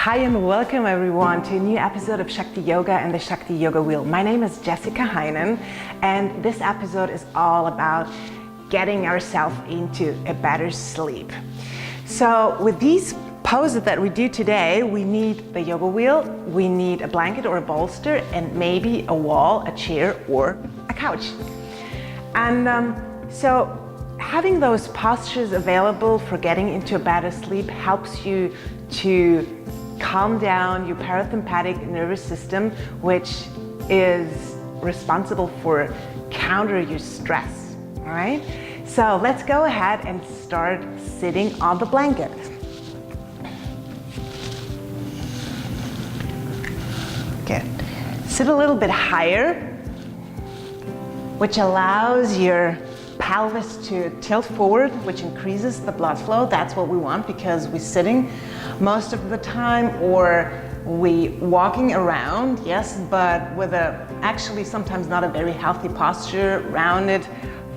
Hi and welcome everyone to a new episode of Shakti Yoga and the Shakti Yoga Wheel. My name is Jessica Heinen and this episode is all about getting ourselves into a better sleep. So with these poses that we do today, we need the yoga wheel, we need a blanket or a bolster, and maybe a wall, a chair, or a couch. And so having those postures available for getting into a better sleep helps you to calm down your parasympathetic nervous system, which is responsible for counter your stress. All right, so let's go ahead and start sitting on the blanket. Good. Sit a little bit higher, which allows your pelvis to tilt forward, which increases the blood flow. That's what we want because we're sitting most of the time, or we walking around, yes, but with a actually sometimes not a very healthy posture, rounded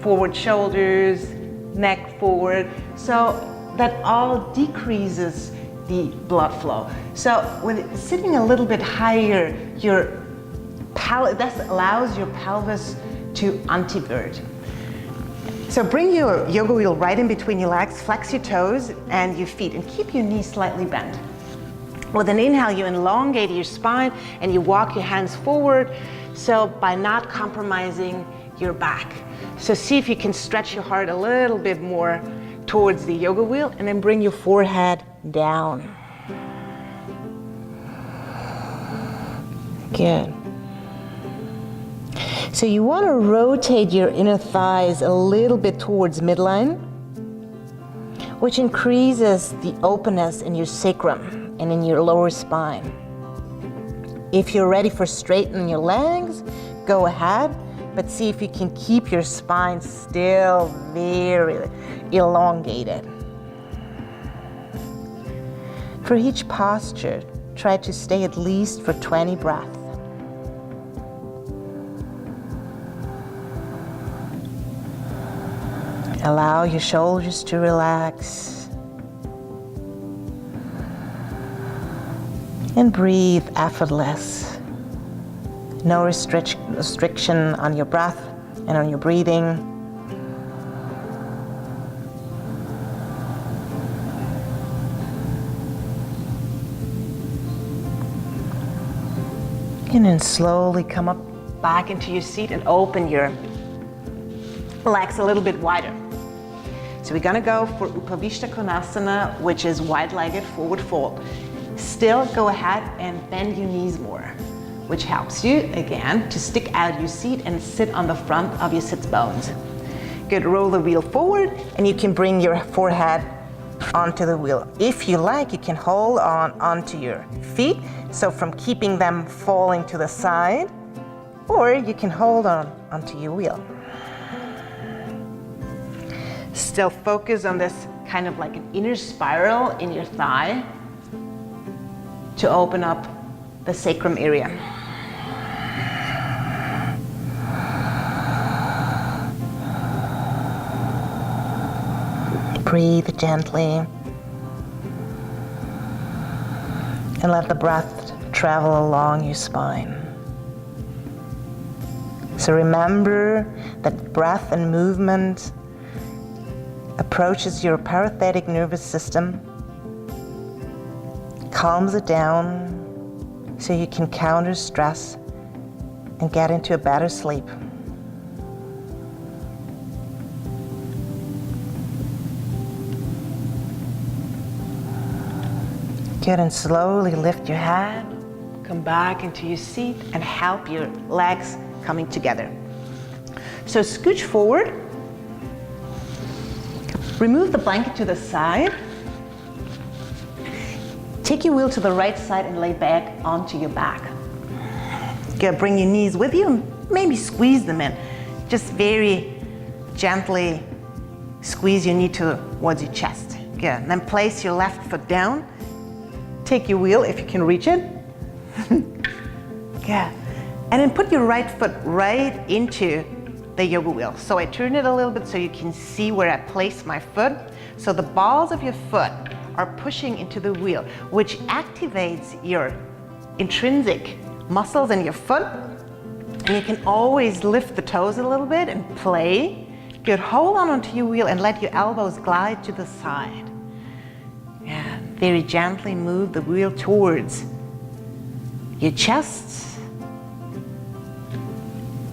forward shoulders, neck forward. So that all decreases the blood flow. So with sitting a little bit higher, that allows your pelvis to antivert. So bring your yoga wheel right in between your legs, flex your toes and your feet, and keep your knees slightly bent. With an inhale, you elongate your spine and you walk your hands forward, so by not compromising your back. So see if you can stretch your heart a little bit more towards the yoga wheel, and then bring your forehead down. Good. So you want to rotate your inner thighs a little bit towards midline, which increases the openness in your sacrum and in your lower spine. If you're ready for straightening your legs, go ahead, but see if you can keep your spine still very elongated. For each posture, try to stay at least for 20 breaths. Allow your shoulders to relax and breathe effortless. No restriction on your breath and on your breathing. And then slowly come up back into your seat and open your legs a little bit wider. So we're gonna go for Upavishta Konasana, which is wide-legged forward fold. Still go ahead and bend your knees more, which helps you, again, to stick out your seat and sit on the front of your sits bones. Good, roll the wheel forward and you can bring your forehead onto the wheel. If you like, you can hold onto your feet, so from keeping them falling to the side, or you can hold onto your wheel. Still focus on this kind of like an inner spiral in your thigh to open up the sacrum area. Breathe gently and let the breath travel along your spine. So remember that breath and movement approaches your parasympathetic nervous system, calms it down so you can counter stress and get into a better sleep. Good, and slowly lift your head, come back into your seat and help your legs coming together. So scooch forward. Remove the blanket to the side. Take your wheel to the right side and lay back onto your back. Good, bring your knees with you and maybe squeeze them in. Just very gently squeeze your knee towards your chest. Good, and then place your left foot down. Take your wheel if you can reach it. Good, and then put your right foot right into the yoga wheel. So I turn it a little bit so you can see where I place my foot. So the balls of your foot are pushing into the wheel, which activates your intrinsic muscles in your foot. And you can always lift the toes a little bit and play. Good, hold on onto your wheel and let your elbows glide to the side. Yeah, very gently move the wheel towards your chest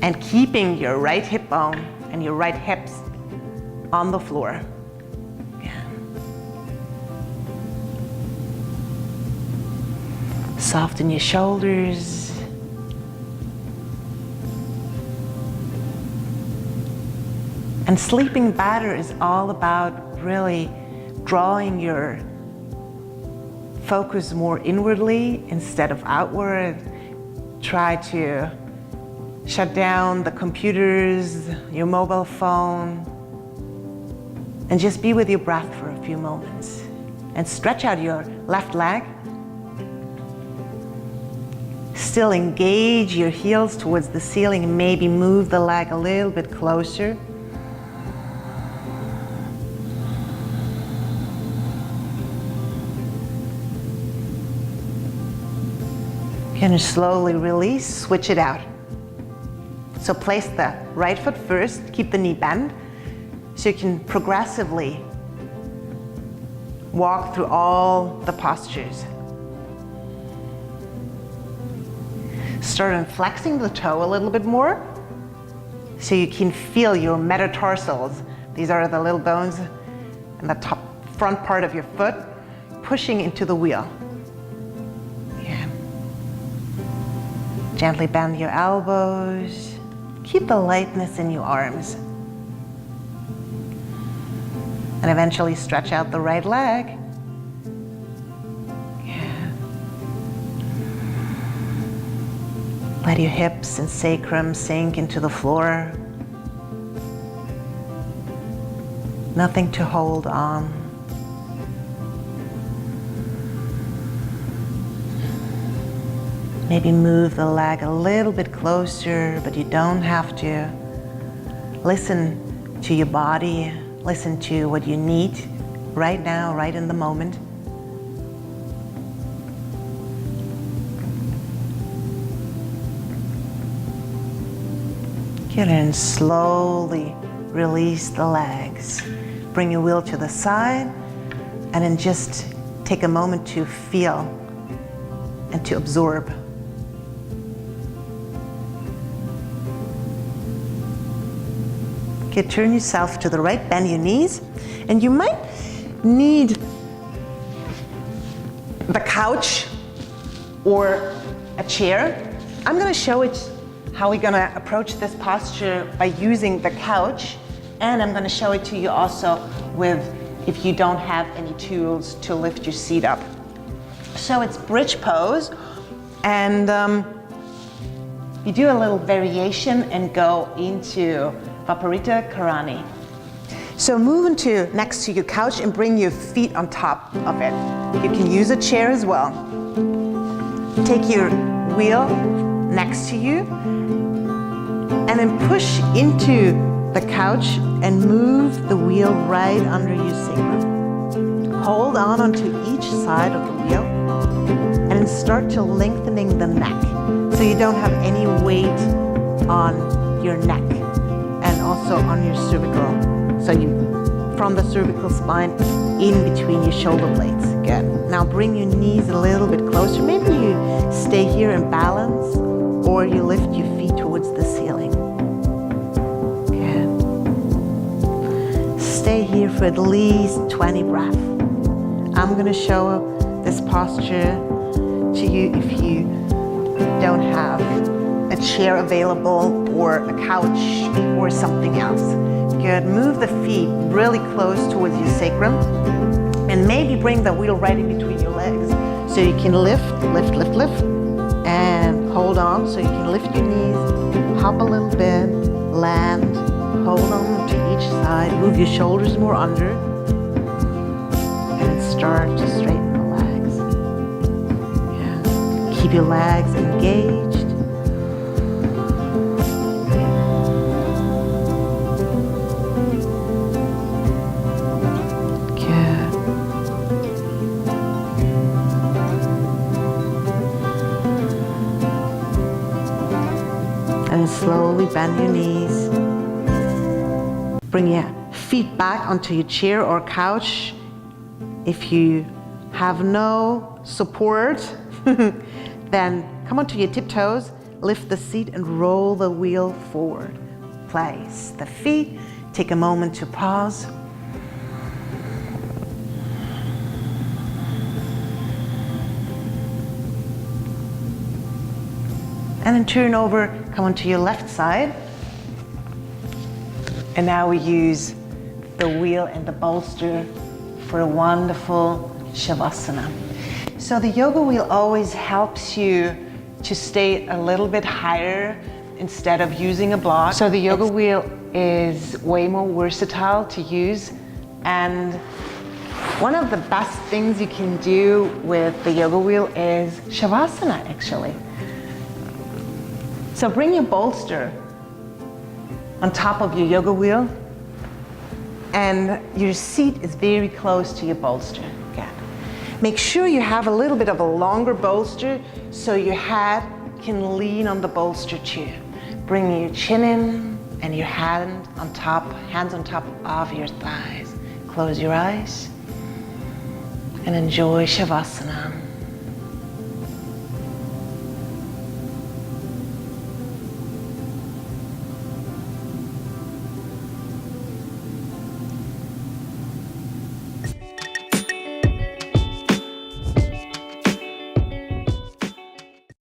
and keeping your right hip bone and your right hips on the floor. Yeah. Soften your shoulders. And sleeping better is all about really drawing your focus more inwardly instead of outward. Try to shut down the computers, your mobile phone, and just be with your breath for a few moments. And stretch out your left leg. Still engage your heels towards the ceiling and maybe move the leg a little bit closer. And slowly release, switch it out. So place the right foot first, keep the knee bent, so you can progressively walk through all the postures. Start on flexing the toe a little bit more, so you can feel your metatarsals. These are the little bones in the top front part of your foot, pushing into the wheel. Gently bend your elbows. Keep the lightness in your arms. And eventually stretch out the right leg. Yeah. Let your hips and sacrum sink into the floor. Nothing to hold on. Maybe move the leg a little bit closer, but you don't have to. Listen to your body, listen to what you need right now, right in the moment. Good, and slowly release the legs. Bring your wheel to the side, and then just take a moment to feel and to absorb. Okay, turn yourself to the right, bend your knees, and you might need the couch or a chair. I'm gonna show it how we're gonna approach this posture by using the couch, and I'm gonna show it to you also with if you don't have any tools to lift your seat up. So it's bridge pose, and you do a little variation and go into Viparita Karani. So move into next to your couch and bring your feet on top of it. You can use a chair as well. Take your wheel next to you and then push into the couch and move the wheel right under your sacrum. Hold on onto each side of the wheel and then start to lengthening the neck so you don't have any weight on your neck. And also on your cervical. So you, from the cervical spine, in between your shoulder blades. Good. Now bring your knees a little bit closer. Maybe you stay here and balance, or you lift your feet towards the ceiling. Good. Stay here for at least 20 breaths. I'm gonna show this posture to you if you don't have a chair available or a couch or something else. Good, move the feet really close towards your sacrum and maybe bring the wheel right in between your legs so you can lift, and hold on so you can lift your knees, hop a little bit, land, hold on to each side, move your shoulders more under, and start to straighten the legs. Yeah. Keep your legs engaged. Slowly bend your knees. Bring your feet back onto your chair or couch. If you have no support, then come onto your tiptoes, lift the seat and roll the wheel forward. Place the feet, take a moment to pause. And then turn over, come onto your left side. And now we use the wheel and the bolster for a wonderful Shavasana. So the yoga wheel always helps you to stay a little bit higher instead of using a block. So the yoga wheel is way more versatile to use, and one of the best things you can do with the yoga wheel is Shavasana actually. So bring your bolster on top of your yoga wheel, and your seat is very close to your bolster. Again, make sure you have a little bit of a longer bolster so your head can lean on the bolster too. Bring your chin in and your hands on top of your thighs. Close your eyes and enjoy Shavasana.